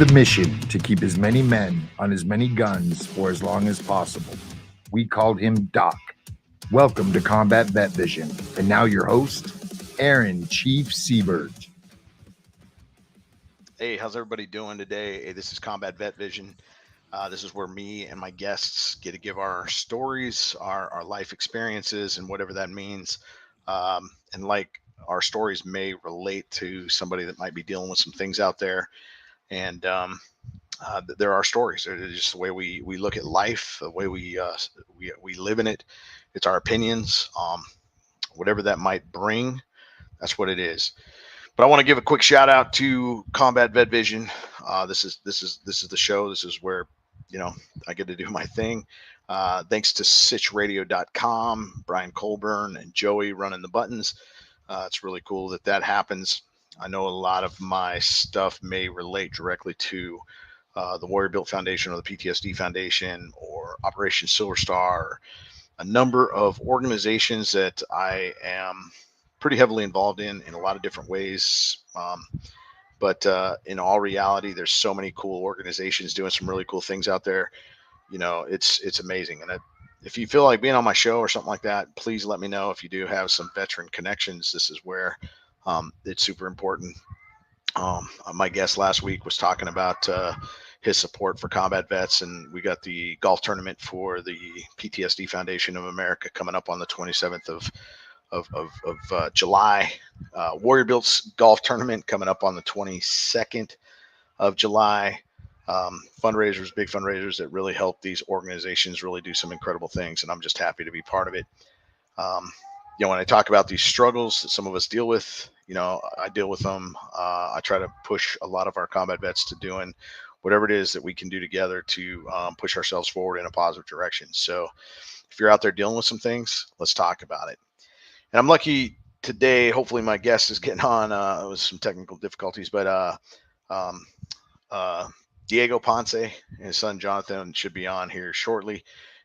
the mission to keep as many men on as many guns for as long as possible. We called him Doc. Welcome to Combat Vet Vision. And now your host, Aaron Chief Seabird. Hey, how's everybody doing today? Hey, this is Combat Vet Vision. This is where me and my guests get to give our stories, our life experiences, and whatever that means. And like our stories may relate to somebody that might be dealing with some things out there. And there are stories. They're just the way we look at life, the way we live in it. It's our opinions. Whatever that might bring, that's what it is. But I want to give a quick shout out to Combat Vet Vision. This is the show. This is where, I get to do my thing. Thanks to SitchRadio.com, Brian Colburn and Joey running the buttons. It's really cool that happens. I know a lot of my stuff may relate directly to the Warrior Built Foundation or the PTSD Foundation or Operation Silver Star, a number of organizations that I am pretty heavily involved in a lot of different ways. But in all reality, there's so many cool organizations doing some really cool things out there. It's amazing. And if you feel like being on my show or something like that, please let me know. If you do have some veteran connections, this is where it's super important. My guest last week was talking about his support for combat vets, and we got the golf tournament for the PTSD Foundation of America coming up on the 27th of July. Warrior Built's golf tournament coming up on the 22nd of July. Fundraisers, big fundraisers that really help these organizations really do some incredible things, and I'm just happy to be part of it. When I talk about these struggles that some of us deal with, I deal with them. I try to push a lot of our combat vets to doing whatever it is that we can do together to push ourselves forward in a positive direction. So if you're out there dealing with some things, let's talk about it. And I'm lucky today. Hopefully my guest is getting on with some technical difficulties, but Diego Ponce and his son Jonathan should be on here shortly.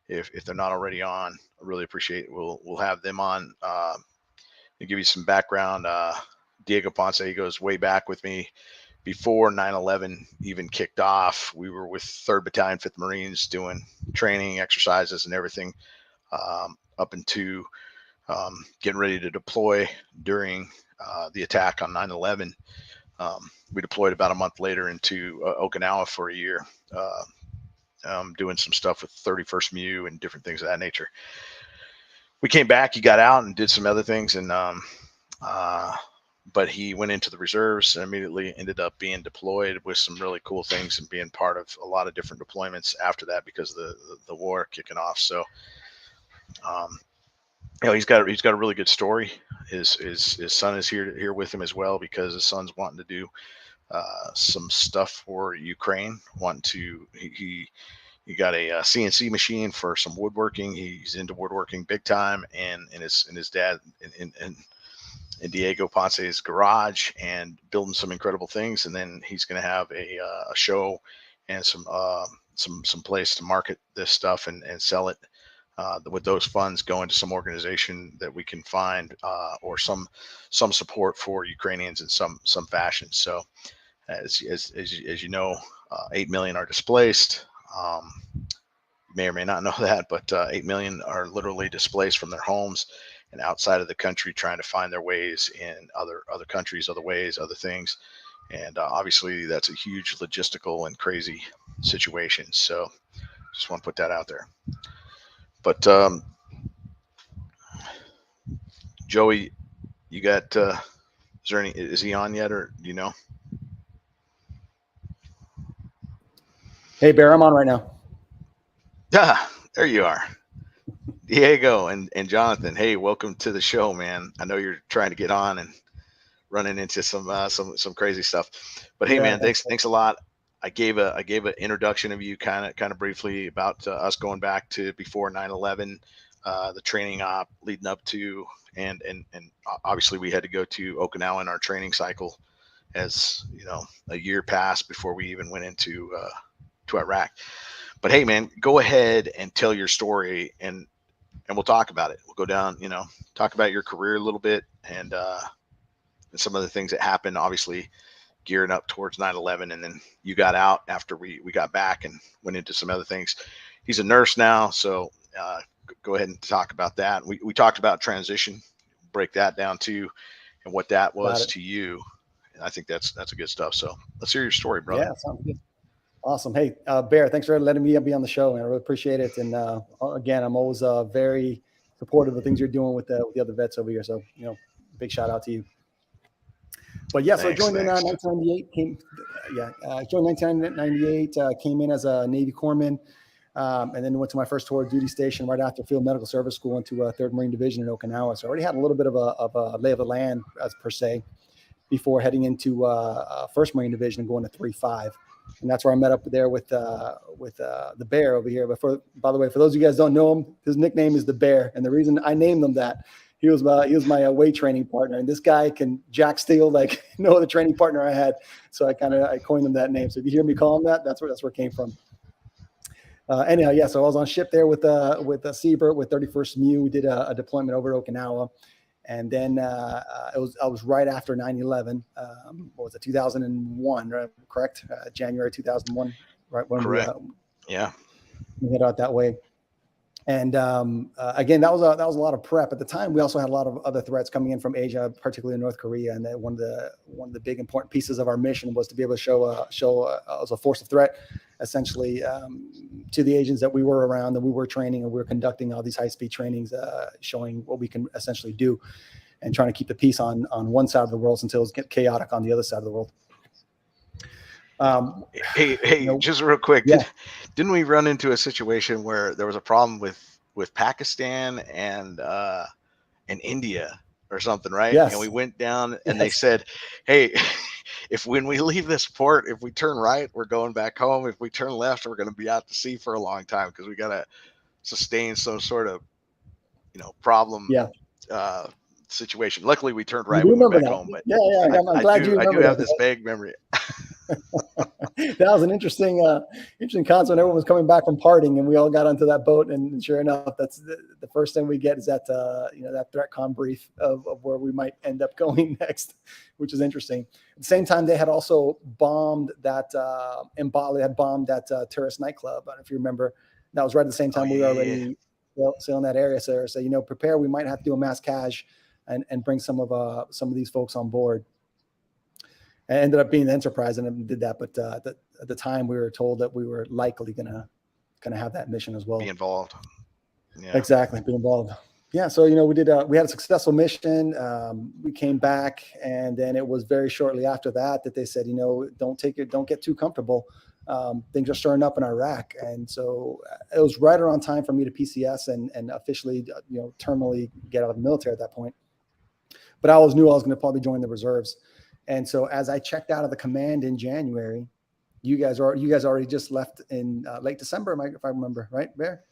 If they're not already on, I really appreciate it. We'll have them on to give you some background. Diego Ponce, he goes way back with me before 9/11 even kicked off. We were with 3rd Battalion, 5th Marines doing training, exercises, and everything up into getting ready to deploy during the attack on 9/11. We deployed about a month later into Okinawa for a year, doing some stuff with 31st MU and different things of that nature. We came back, he got out and did some other things, and but he went into the reserves and immediately ended up being deployed with some really cool things and being part of a lot of different deployments after that because of the war kicking off. So he's got a really good story. His son is here with him as well because his son's wanting to do some stuff for Ukraine. He got a CNC machine for some woodworking. He's into woodworking big time, and his dad in Diego Ponce's garage and building some incredible things. And then he's going to have a show and some place to market this stuff and sell it. With those funds going to some organization that we can find or some support for Ukrainians in some fashion. So as you know, 8 million are displaced. You may or may not know that, but 8 million are literally displaced from their homes and outside of the country trying to find their ways in other countries, other ways, other things. And obviously that's a huge logistical and crazy situation. So just want to put that out there. But Joey, you got is he on yet, or do you know? Hey Bear, I'm on right now. Ah, there you are. Diego and Jonathan, hey, welcome to the show, man. I know you're trying to get on and running into some crazy stuff, but hey, yeah, man, thanks a lot. I gave an introduction of you kind of briefly about us going back to before 9/11, the training op leading up to, and obviously we had to go to Okinawa in our training cycle, as you know, a year passed before we even went into to Iraq. But hey, man, go ahead and tell your story, and we'll talk about it. We'll go down, talk about your career a little bit and some of the things that happened. Obviously, gearing up towards 9/11, and then you got out after we got back and went into some other things. He's a nurse now, so go ahead and talk about that. We talked about transition, break that down too, and what that was to you. And I think that's a good stuff. So let's hear your story, brother. Yeah, sounds good. Awesome. Hey, Bear, thanks for letting me be on the show, man. I really appreciate it. And again, I'm always very supportive of the things you're doing with the other vets over here. So, big shout out to you. But yeah, so I joined in 1998. Joined 1998. Came in as a Navy corpsman, and then went to my first tour of duty station right after Field Medical Service School into 3rd Marine Division in Okinawa. So I already had a little bit of a lay of the land, as per se, before heading into 1st Marine Division and going to 3-5. And that's where I met up there with the Bear over here. But by the way, for those of you guys who don't know him, his nickname is the Bear, and the reason I named him that, he was my weight training partner, and this guy can jack steel like no other training partner I had. So I coined him that name. So if you hear me call him that, that's where it came from. Anyhow, yeah. So I was on ship there with Seabird with 31st MEU. We did a deployment over to Okinawa, and then I was right after 9/11. What was it? 2001, right? Correct? January 2001, right when we hit out that way. And again, that was a lot of prep. At the time, we also had a lot of other threats coming in from Asia, particularly North Korea. And one of the big important pieces of our mission was to be able to show as a force of threat, essentially, to the agents that we were around, that we were training, and we were conducting all these high-speed trainings, showing what we can essentially do, and trying to keep the peace on one side of the world until it gets chaotic on the other side of the world. Hey, just real quick. Yeah. Didn't we run into a situation where there was a problem with Pakistan and India or something, right? Yes. And we went down and they said, hey, when we leave this port, if we turn right, we're going back home. If we turn left, we're going to be out to sea for a long time because we got to sustain some sort of, problem. Situation. Luckily, we turned right when we went back home. But I'm glad you remember. I do have this vague memory. That was an interesting concept. When everyone was coming back from partying, and we all got onto that boat, and sure enough, that's the first thing we get is that that threatcom brief of where we might end up going next, which is interesting. At the same time, they had also bombed that in Bali, had bombed that tourist nightclub. I don't know if you remember. That was right at the same time we were already sailing that area. So prepare. We might have to do a mass cache and bring some of these folks on board. It ended up being the Enterprise and did that, but at the time we were told that we were likely gonna have that mission as well. Be involved. Yeah. Exactly, be involved. Yeah, so we had a successful mission. We came back, and then it was very shortly after that they said, don't get too comfortable. Things are stirring up in Iraq, and so it was right around time for me to PCS and officially terminally get out of the military at that point. But I always knew I was going to probably join the reserves. And so as I checked out of the command in January, you guys already just left in late December, if I remember, right, Bear?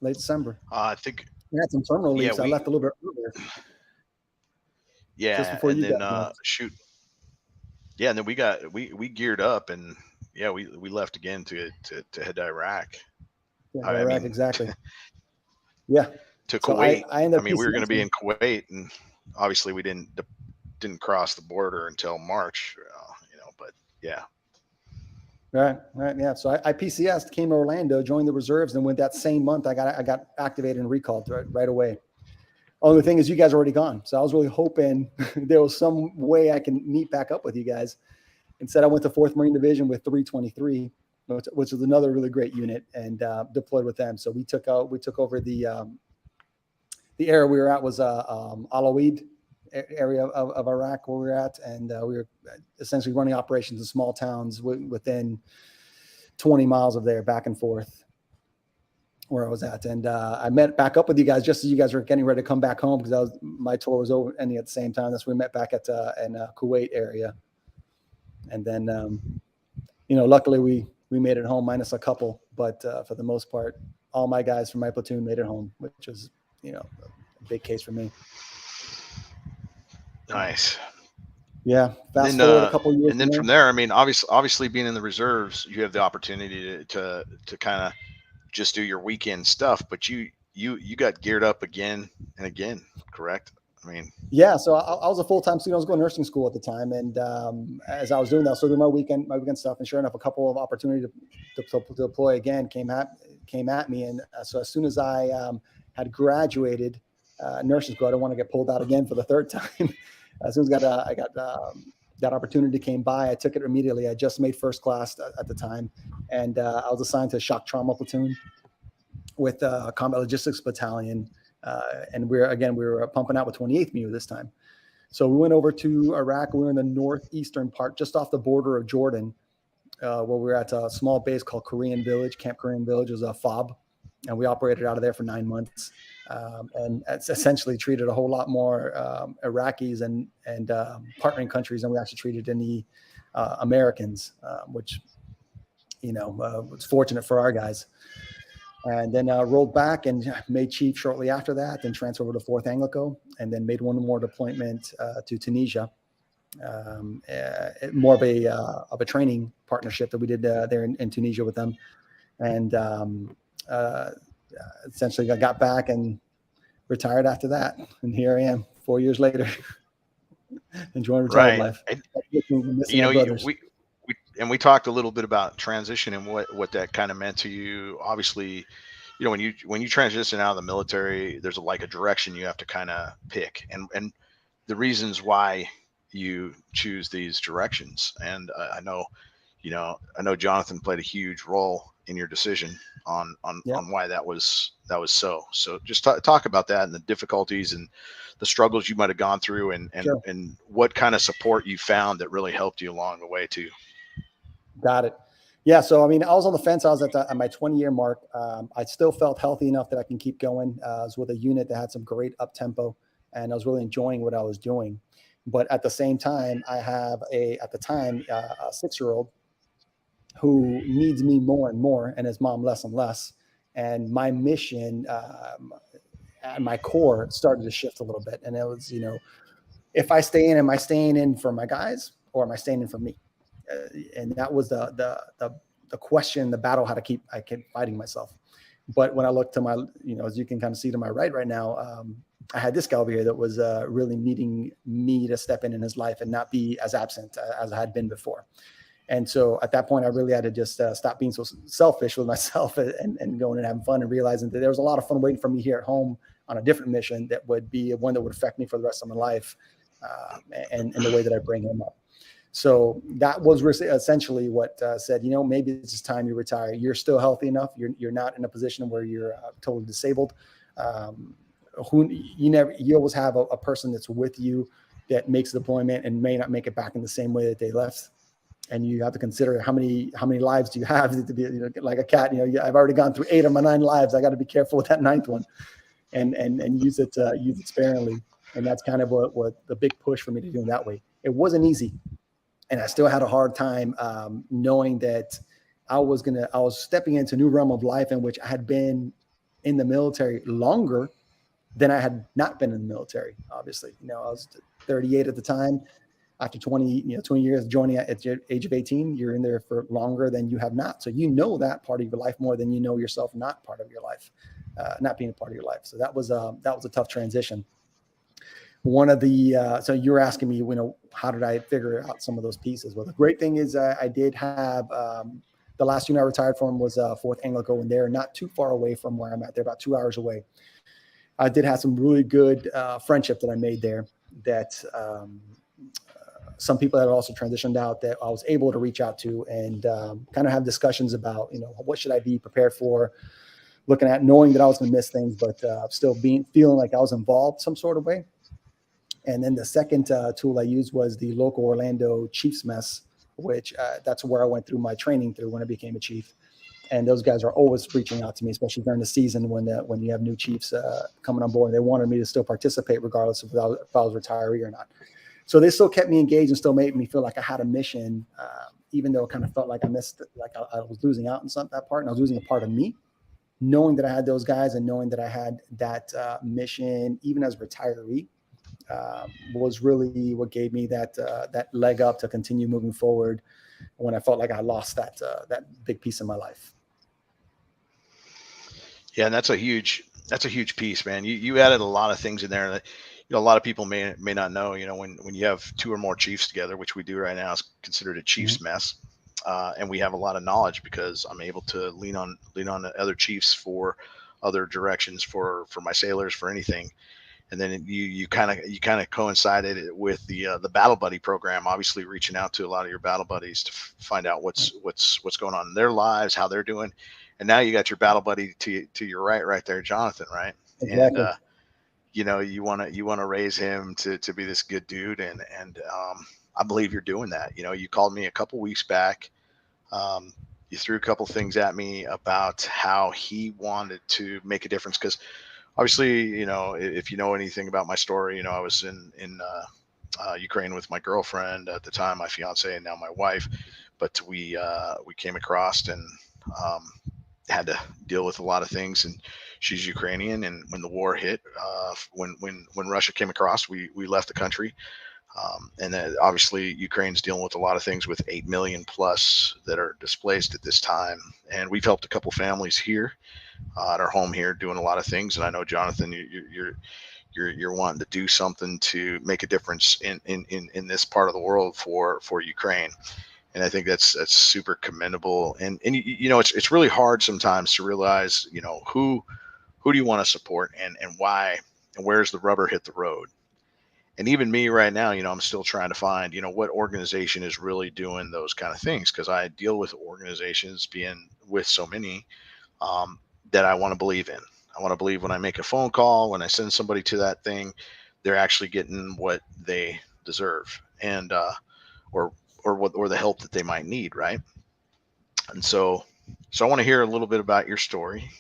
Late December. I think we had some terminal leaves. I left a little bit earlier. Yeah, just before and you then shoot. Yeah, and then we geared up, and we left again to head to Iraq. Yeah, Iraq, exactly. Yeah. To Kuwait. So we were going to be in Kuwait, and obviously we didn't cross the border until March, but yeah. Right. Yeah. So I PCS'd, came to Orlando, joined the reserves, and with that same month, I got activated and recalled right away. Only thing is you guys are already gone. So I was really hoping there was some way I can meet back up with you guys. Instead, I went to 4th Marine Division with 323, which is another really great unit, and deployed with them. So we took over the area we were at was Al-Aid area of Iraq where we were at, and we were essentially running operations in small towns within 20 miles of there, back and forth where I was at. And I met back up with you guys just as you guys were getting ready to come back home, because my tour was over ending at the same time. That's when we met back at in Kuwait area. And then luckily we made it home, minus a couple, but for the most part, all my guys from my platoon made it home, which was a big case for me. Nice. Yeah. Fast forward a couple years. And then from there, obviously being in the reserves, you have the opportunity to kind of just do your weekend stuff, but you got geared up again and again, correct? I mean, yeah. So I was a full-time student. I was going to nursing school at the time, and as I was doing that, so doing my weekend stuff, and sure enough, a couple of opportunities to deploy again came at me, and so as soon as I had graduated nursing school, I didn't want to get pulled out again for the third time. As soon as I got that opportunity came by, I took it immediately. I just made first class at the time, and I was assigned to a shock trauma platoon with a combat logistics battalion. And we were pumping out with 28th MEU this time. So we went over to Iraq. We were in the northeastern part, just off the border of Jordan, where we were at a small base called Camp Korean Village. It was a FOB, and we operated out of there for 9 months. And it's essentially treated a whole lot more Iraqis and partnering countries than we actually treated any Americans, which, was fortunate for our guys. And then rolled back and made chief shortly after that, then transferred over to 4th ANGLICO, and then made one more deployment to Tunisia, more of a training partnership that we did there in Tunisia with them. And essentially I got back and retired after that. And here I am 4 years later, enjoying retired life. We talked a little bit about transition and what that kind of meant to you. Obviously, when you transition out of the military, there's a direction you have to kind of pick, and the reasons why you choose these directions. And I know Jonathan played a huge role in your decision on why that was so. So just talk about that and the difficulties and the struggles you might have gone through, and Sure. and what kind of support you found that really helped you along the way too. Got it. Yeah. So, I mean, I was on the fence. I was at my 20-year mark. I still felt healthy enough that I can keep going. I was with a unit that had some great up tempo, and I was really enjoying what I was doing. But at the same time, I have a 6-year-old who needs me more and more, and his mom less and less. And my mission at my core started to shift a little bit. And it was, if I stay in, am I staying in for my guys, or am I staying in for me? And that was the question, the battle, I kept fighting myself. But when I look to my, as you can kind of see to my right now, I had this guy over here that was really needing me to step in his life and not be as absent as I had been before. And so at that point, I really had to just stop being so selfish with myself and going and having fun, and realizing that there was a lot of fun waiting for me here at home on a different mission that would be one that would affect me for the rest of my life, and the way that I bring him up. So that was essentially what said, maybe it's just time you retire. You're still healthy enough. You're not in a position where you're totally disabled. You always have a person that's with you that makes the deployment and may not make it back in the same way that they left. And you have to consider how many lives do you have to be, like a cat. I've already gone through 8 of my 9 lives. I got to be careful with that 9th one, and use it sparingly. And that's kind of what the big push for me to do it that way. It wasn't easy. And I still had a hard time knowing that I was stepping into a new realm of life in which I had been in the military longer than I had not been in the military. Obviously, I was 38 at the time. After 20 years joining at the age of 18, you're in there for longer than you have not. So that part of your life more than yourself not part of your life, not being a part of your life. So that was a tough transition. One of the so you were asking me, how did I figure out some of those pieces? Well, the great thing is I did have the last unit I retired from was 4th ANGLICO, and they're not too far away from where I'm at. They're about 2 hours away. I did have some really good friendship that I made there that some people that also transitioned out that I was able to reach out to and kind of have discussions about, what should I be prepared for, looking at knowing that I was going to miss things, but still feeling like I was involved some sort of way. And then the second tool I used was the local Orlando Chiefs Mess, which that's where I went through my training through when I became a chief. And those guys are always reaching out to me, especially during the season when you have new chiefs coming on board. They wanted me to still participate regardless of if I was retiree or not. So they still kept me engaged and still made me feel like I had a mission, even though it kind of felt like I missed, like I was losing out on that part, and I was losing a part of me. Knowing that I had those guys and knowing that I had that mission, even as a retiree, was really what gave me that leg up to continue moving forward when I felt like I lost that big piece of my life. Yeah, and that's a huge piece, man. You added a lot of things in there that, a lot of people may not know, when you have two or more chiefs together, which we do right now, is considered a chief's mess. And we have a lot of knowledge because I'm able to lean on the other chiefs for other directions for my sailors, for anything. And then you kind of coincided it with the battle buddy program, obviously reaching out to a lot of your battle buddies to find out what's going on in their lives, how they're doing. And now you got your battle buddy to your right there, Jonathan, right? Exactly. And you want to raise him to be this good dude, and I believe you're doing that. You called me a couple weeks back. You threw a couple things at me about how he wanted to make a difference, because obviously, if you know anything about my story, I was in Ukraine with my girlfriend at the time, my fiance, and now my wife. But we came across and had to deal with a lot of things. And she's Ukrainian, and when the war hit, when Russia came across, we left the country. And then obviously Ukraine's dealing with a lot of things with 8 million plus that are displaced at this time. And we've helped a couple families here at our home here, doing a lot of things. And I know, Jonathan, you're wanting to do something to make a difference in this part of the world for Ukraine. And I think that's super commendable. And it's really hard sometimes to realize, who do you want to support, and why, and where's the rubber hit the road. And even me right now, I'm still trying to find, what organization is really doing those kind of things, because I deal with organizations, being with so many, that I want to believe in. I want to believe when I make a phone call, when I send somebody to that thing, they're actually getting what they deserve, and or the help that they might need, right? And so I want to hear a little bit about your story,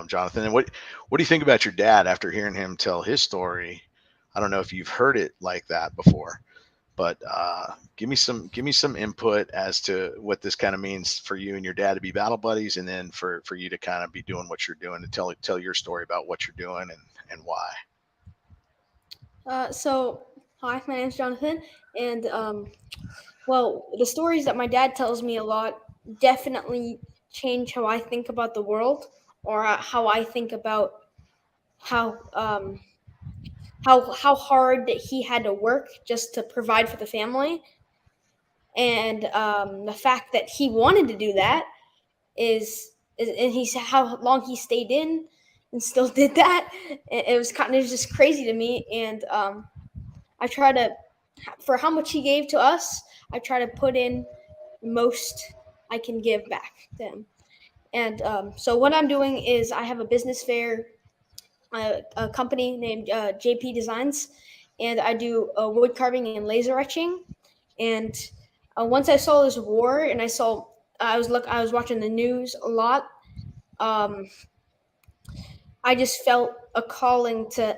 Jonathan. And what do you think about your dad after hearing him tell his story? I don't know if you've heard it like that before, but give me some input as to what this kind of means for you and your dad to be battle buddies, and then for you to kind of be doing what you're doing, to tell your story about what you're doing and why. So, hi, my name's Jonathan, and well, the stories that my dad tells me a lot definitely change how I think about the world, or how I think about how how hard that he had to work just to provide for the family, and the fact that he wanted to do that and he's how long he stayed in and still did that. It was kind of just crazy to me, and I try to, for how much he gave to us, I try to put in the most I can give back to him. And so what I'm doing is I have a business fair, a company named JP Designs, and I do wood carving and laser etching. And once I saw this war, and I was watching the news a lot. I just felt a calling to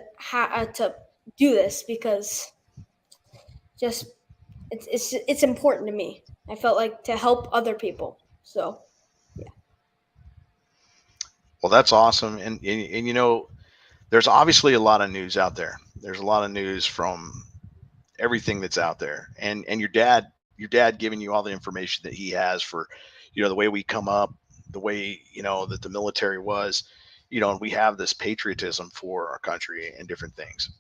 do this, because just it's important to me. I felt like to help other people. So yeah. Well, that's awesome. And there's obviously a lot of news out there. There's a lot of news from everything that's out there, and your dad giving you all the information that he has for, the way we come up, the way, that the military was, and we have this patriotism for our country and different things.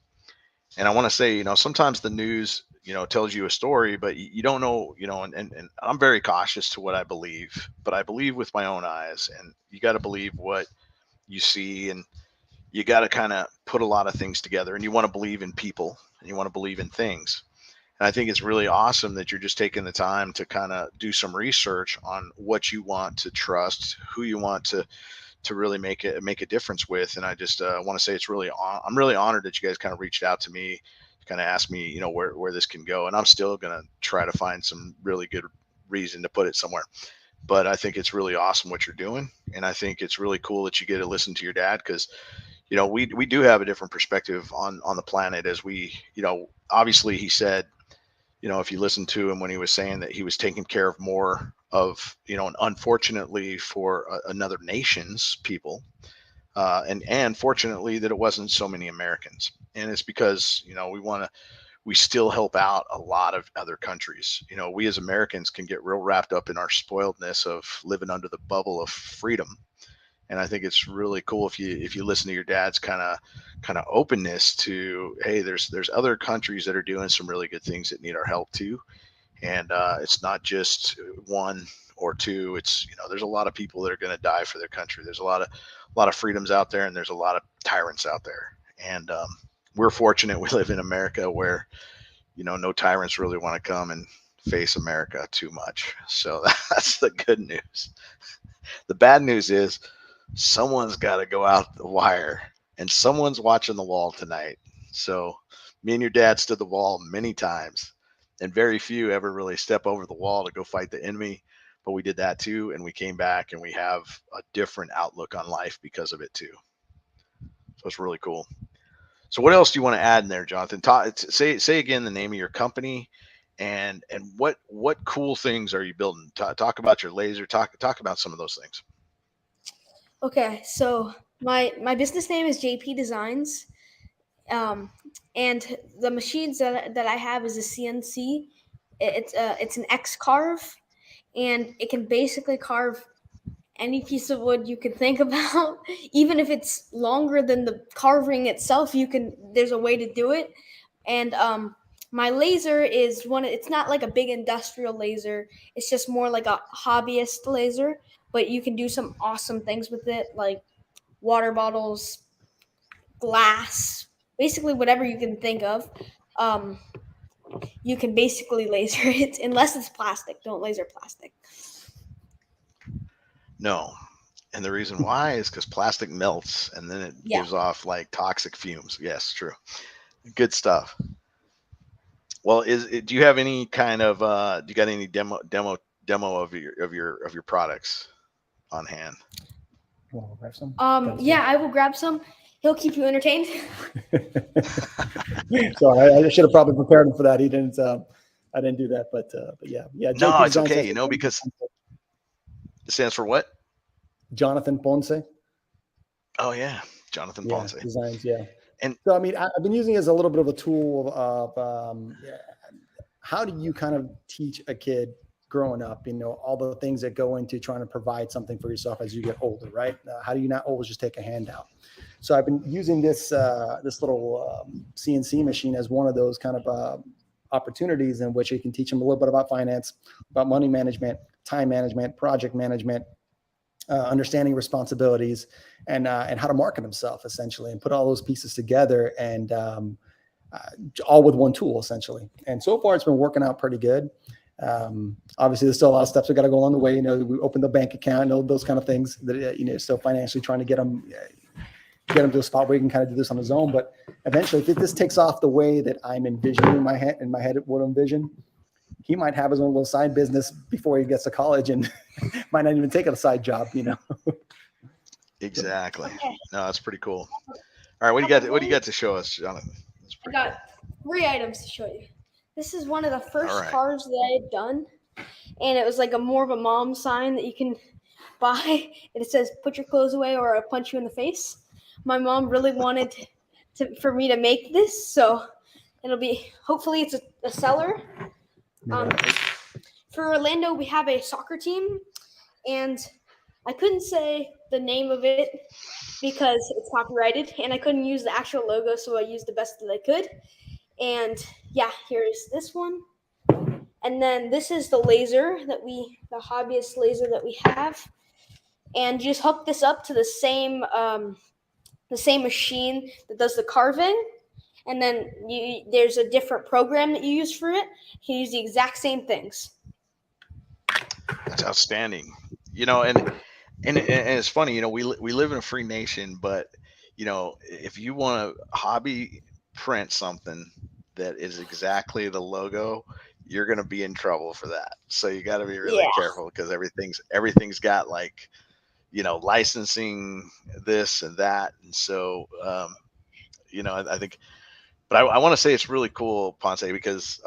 And I want to say, sometimes the news, tells you a story, but you don't know, and I'm very cautious to what I believe, but I believe with my own eyes, and you got to believe what you see, and you got to kind of put a lot of things together, and you want to believe in people, and you want to believe in things. And I think it's really awesome that you're just taking the time to kind of do some research on what you want to trust, who you want to really make a difference with. And I just want to say I'm really honored that you guys kind of reached out to me, kind of asked me, where this can go. And I'm still going to try to find some really good reason to put it somewhere. But I think it's really awesome what you're doing. And I think it's really cool that you get to listen to your dad, because, we do have a different perspective on the planet, as we, obviously he said, if you listen to him when he was saying that he was taking care of more of, and unfortunately for another nation's people, and fortunately that it wasn't so many Americans. And it's because, we still help out a lot of other countries. We as Americans can get real wrapped up in our spoiledness of living under the bubble of freedom. And I think it's really cool if you listen to your dad's kind of openness to, hey, there's other countries that are doing some really good things that need our help too. And it's not just one or two. It's, there's a lot of people that are going to die for their country. There's a lot of freedoms out there, and there's a lot of tyrants out there. And we're fortunate we live in America where, no tyrants really want to come and face America too much. So that's the good news. The bad news is someone's got to go out the wire, and someone's watching the wall tonight. So me and your dad stood the wall many times, and very few ever really step over the wall to go fight the enemy. But we did that too, and we came back, and we have a different outlook on life because of it too. So it's really cool. So what else do you want to add in there, Jonathan? Say again the name of your company, and what cool things are you building? Talk about your laser. Talk about some of those things. Okay, so my business name is JP Designs, and the machines that I have is a CNC. It's an X carve, and it can basically carve any piece of wood you can think about. Even if it's longer than the carving itself, there's a way to do it. And my laser is it's not like a big industrial laser. It's just more like a hobbyist laser, but you can do some awesome things with it, like water bottles, glass, basically whatever you can think of. You can basically laser it, unless it's plastic. Don't laser plastic. No. And the reason why is because plastic melts, and then it gives off like toxic fumes. Yes, true. Good stuff. Well, do you have any kind of do you got any demo of your products on hand? Want to grab some? Yeah, I will grab some. He'll keep you entertained. So I should have probably prepared him for that. He didn't. I didn't do that, but yeah. No, it's okay. Because it stands for what? Jonathan Ponce. Oh yeah, Jonathan Ponce. Designs, yeah. And so I mean, I've been using it as a little bit of a tool of how do you kind of teach a kid growing up, all the things that go into trying to provide something for yourself as you get older, right? How do you not always just take a handout? So I've been using this little CNC machine as one of those kind of opportunities in which you can teach them a little bit about finance, about money management, time management, project management, understanding responsibilities, and how to market himself essentially, and put all those pieces together, and all with one tool essentially. And so far it's been working out pretty good. Obviously there's still a lot of steps we got to go along the way. We open the bank account, those kind of things that, still financially trying to get them to a spot where he can kind of do this on his own. But eventually, if this takes off the way that I'm envisioning in my head would envision, he might have his own little side business before he gets to college, and might not even take a side job, Exactly. No, that's pretty cool. All right, what do you got to show us, Jonathan? I got 3 items to show you. This is one of the first cards that I had done, and it was like more of a mom sign that you can buy, and it says "Put your clothes away, or I'll punch you in the face." My mom really wanted for me to make this, so hopefully it's a seller. For Orlando, we have a soccer team, and I couldn't say the name of it because it's copyrighted, and I couldn't use the actual logo, so I used the best that I could. And yeah, here's this one. And then this is the laser the hobbyist laser that we have. And you just hook this up to the same machine that does the carving. And then there's a different program that you use for it. You can use the exact same things. That's outstanding. And it's funny, we live in a free nation, but if you want to hobby print something that is exactly the logo, you're going to be in trouble for that. So you got to be really careful, because everything's got like, licensing this and that. And so, I think, but I want to say it's really cool, Ponce, because,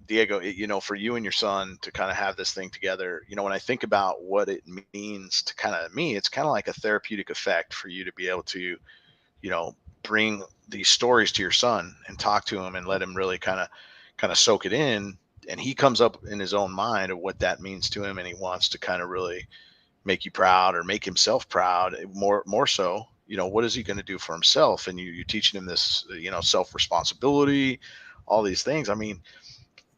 Diego, for you and your son to kind of have this thing together, when I think about what it means to kind of me, it's kind of like a therapeutic effect for you to be able to, bring these stories to your son and talk to him and let him really kind of soak it in. And he comes up in his own mind of what that means to him. And he wants to kind of really make you proud or make himself proud. More so, what is he going to do for himself? And you're teaching him this, self responsibility, all these things. I mean,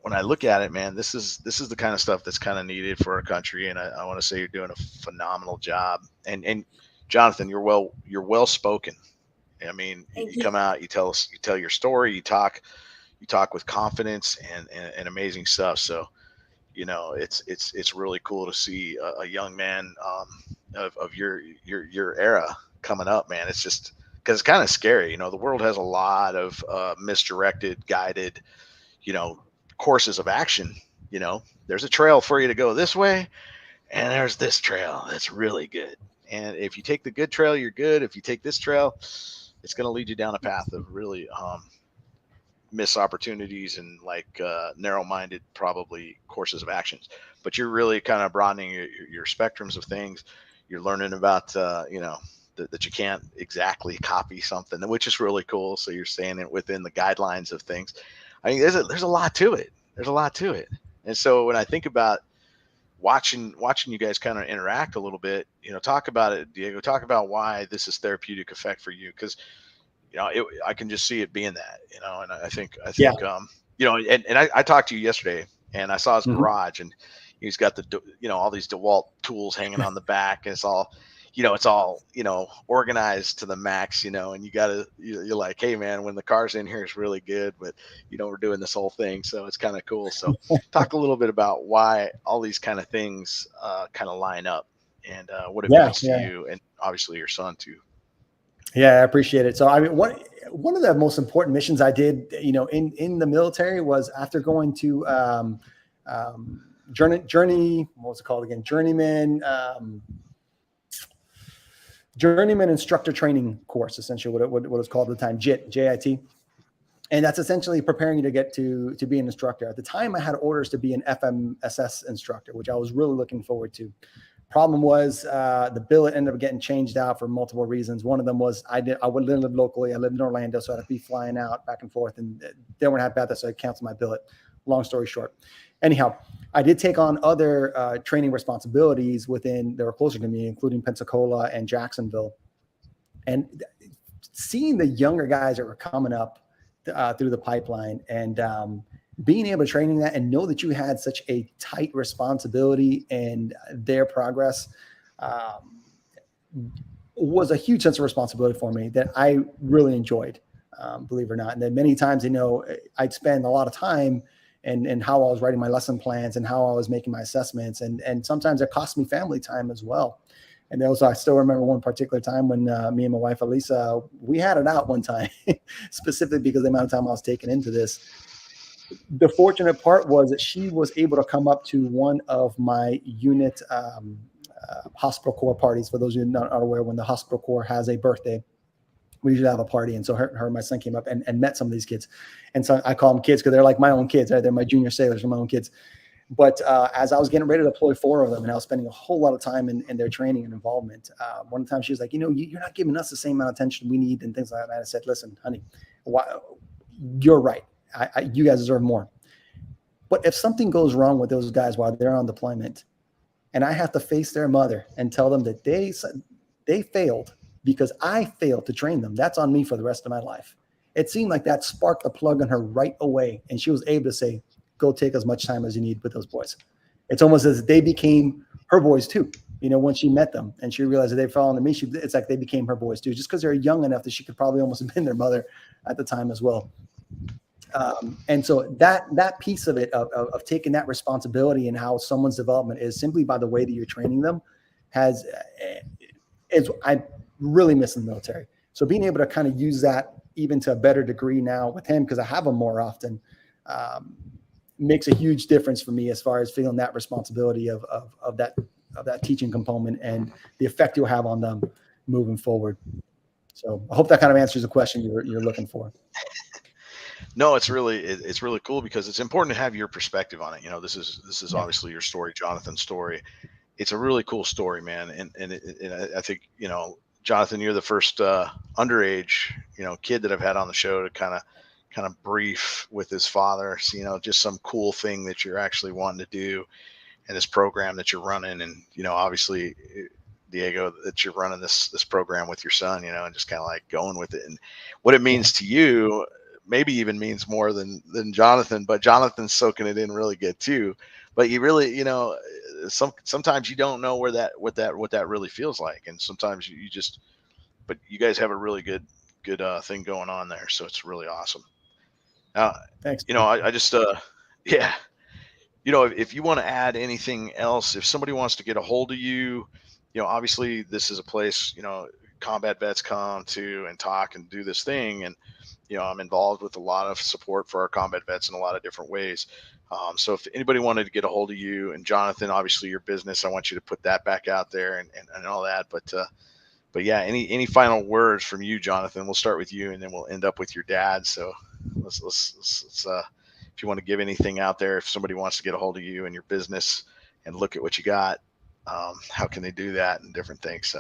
when I look at it, man, this is the kind of stuff that's kind of needed for our country. And I want to say you're doing a phenomenal job. And Jonathan, you're well spoken. I mean, you come out, you tell your story, you talk with confidence and amazing stuff. So, it's really cool to see a young man of your era coming up, man. It's just because it's kind of scary. The world has a lot of misdirected, guided, courses of action. There's a trail for you to go this way, and there's this trail that's really good. And if you take the good trail, you're good. If you take this trail, it's going to lead you down a path of really missed opportunities and narrow-minded probably courses of actions. But you're really kind of broadening your spectrums of things. You're learning about that you can't exactly copy something, which is really cool. So you're staying within the guidelines of things. I mean, there's a lot to it. There's a lot to it. And so when I think about watching you guys kind of interact a little bit, talk about it, Diego, talk about why this is therapeutic effect for you. Cause I can just see it being that, and I think, Yeah. And I talked to you yesterday and I saw his garage, and he's got all these DeWalt tools hanging on the back, and it's all organized to the max, and you're like, hey man, when the car's in here, it's really good, but we're doing this whole thing. So it's kind of cool. So talk a little bit about why all these kind of things kind of line up, and what it means to you, and obviously your son too. Yeah, I appreciate it. So I mean, one of the most important missions I did, in the military was after going to journey, what was it called again? Journeyman instructor training course, essentially what it was called at the time, JIT. And that's essentially preparing you to get to be an instructor. At the time, I had orders to be an FMSS instructor, which I was really looking forward to. Problem was the billet ended up getting changed out for multiple reasons. One of them was I would live locally. I lived in Orlando, so I'd be flying out back and forth, and they weren't happy about that, so I canceled my billet. Long story short. Anyhow, I did take on other training responsibilities that were closer to me, including Pensacola and Jacksonville. And seeing the younger guys that were coming up through the pipeline, and being able to train that and know that you had such a tight responsibility in their progress was a huge sense of responsibility for me that I really enjoyed, believe it or not. And then many times, I'd spend a lot of time and how I was writing my lesson plans and how I was making my assessments. And sometimes it cost me family time as well. And also, I still remember one particular time when me and my wife, Aleesa, we had it out one time, specifically because of the amount of time I was taking into this. The fortunate part was that she was able to come up to one of my unit hospital corps parties. For those of you not aware, when the hospital corps has a birthday, we usually have a party. And so her and my son came up and met some of these kids. And so I call them kids because they're like my own kids, right? They're my junior sailors, they're my own kids. But as I was getting ready to deploy 4 of them, and I was spending a whole lot of time in their training and involvement, one time she was like, you're not giving us the same amount of attention we need and things like that. And I said, listen, honey, you're right. You guys deserve more. But if something goes wrong with those guys while they're on deployment, and I have to face their mother and tell them that they failed because I failed to train them, that's on me for the rest of my life. It seemed like that sparked a plug on her right away, and she was able to say, go take as much time as you need with those boys. It's almost as if they became her boys too. When she met them and she realized that they fell into me, it's like they became her boys too, just because they're young enough that she could probably almost have been their mother at the time as well. And so that piece of it, of taking that responsibility and how someone's development is simply by the way that you're training them I really miss in the military. So being able to kind of use that even to a better degree now with him, because I have him more often, makes a huge difference for me as far as feeling that responsibility of that teaching component and the effect you'll have on them moving forward. So I hope that kind of answers the question you're looking for. No, it's really cool because it's important to have your perspective on it. This is obviously your story, Jonathan's story. It's a really cool story, man. And I think, Jonathan, you're the first underage, kid that I've had on the show to kind of brief with his father, just some cool thing that you're actually wanting to do. this program that you're running. And, you know, obviously, Diego, that you're running this program with your son, you know, and just kind of like going with it. And what it means to you maybe even means more than Jonathan, but Jonathan's soaking it in really good too. But you really, you know, sometimes you don't know what that really feels like. And sometimes you just, but you guys have a really good thing going on there. So it's really awesome. Thanks. You know, I just, yeah, you know, if you want to add anything else, if somebody wants to get a hold of you, you know, obviously this is a place, you know, combat vets come to and talk and do this thing. And, you know, I'm involved with a lot of support for our combat vets in a lot of different ways. So if anybody wanted to get a hold of you, and Jonathan, obviously your business, I want you to put that back out there and all that. But yeah, any final words from you, Jonathan? We'll start with you and then we'll end up with your dad. So let's if you want to give anything out there, if somebody wants to get a hold of you and your business and look at what you got, how can they do that and different things? So.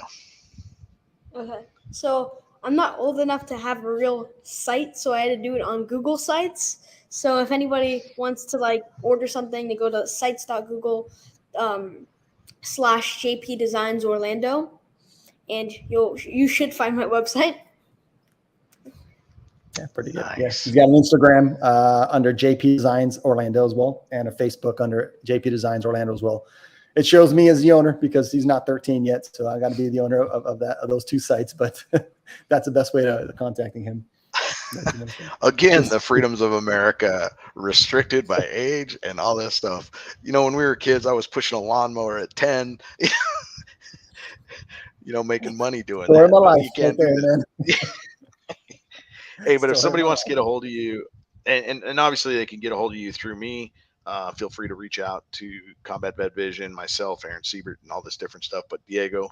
Okay. So I'm not old enough to have a real site, so I had to do it on Google Sites. So if anybody wants to like order something, they go to sites.google /JP Designs Orlando, and you should find my website. Yeah, pretty good. Nice. Yeah, he's got an Instagram under JP Designs Orlando as well, and a Facebook under JP Designs Orlando as well. It shows me as the owner because he's not 13 yet, so I got to be the owner of those two sites. But that's the best way to contacting him. Again, the freedoms of America, restricted by age and all that stuff. You know, when we were kids, I was pushing a lawnmower at 10. You know, making money doing Story that. of my life, You can't right there, do that. man. Hey, but if Story somebody of my wants to get a hold of you, and obviously they can get a hold of you through me, feel free to reach out to Combat Vet Vision, myself, Aaron Siebert, and all this different stuff. But Diego,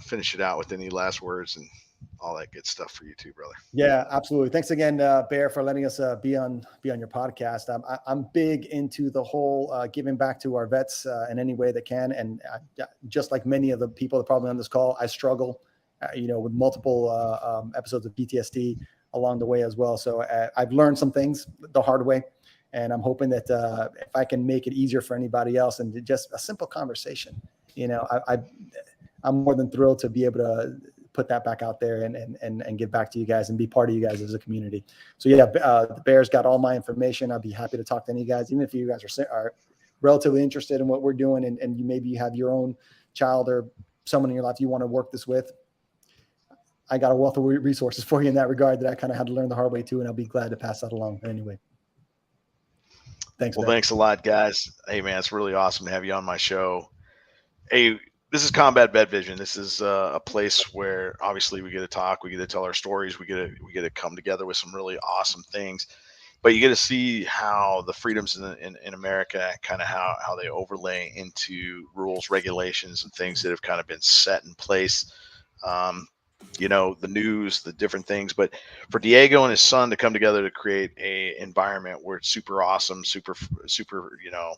finish it out with any last words and all that good stuff for you too, brother. Yeah, absolutely. Thanks again, Bear, for letting us be on your podcast. I'm big into the whole giving back to our vets in any way that can, and just like many of the people that are probably on this call, I struggle, you know, with multiple episodes of PTSD along the way as well. So I've learned some things the hard way, and I'm hoping that if I can make it easier for anybody else, and just a simple conversation, you know, I'm more than thrilled to be able to put that back out there and give back to you guys and be part of you guys as a community. So yeah, the Bear's got all my information. I'll be happy to talk to any guys, even if you guys are relatively interested in what we're doing, and you maybe have your own child or someone in your life you want to work this with. I got a wealth of resources for you in that regard that I kind of had to learn the hard way too, and I'll be glad to pass that along anyway. Thanks. Well, Bear. thanks a lot, guys. Hey, man, it's really awesome to have you on my show. Hey, this is Combat Vet Vision. This is a place where obviously we get to talk, we get to tell our stories, we get to come together with some really awesome things. But you get to see how the freedoms in America, kind of how they overlay into rules, regulations, and things that have kind of been set in place. You know, the news, the different things. But for Diego and his son to come together to create a environment where it's super awesome, super, you know,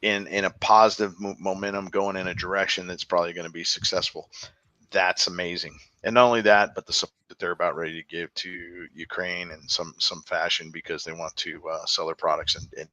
in a positive momentum, going in a direction that's probably going to be successful. That's amazing. And not only that, but the support that they're about ready to give to Ukraine in some fashion, because they want to sell their products and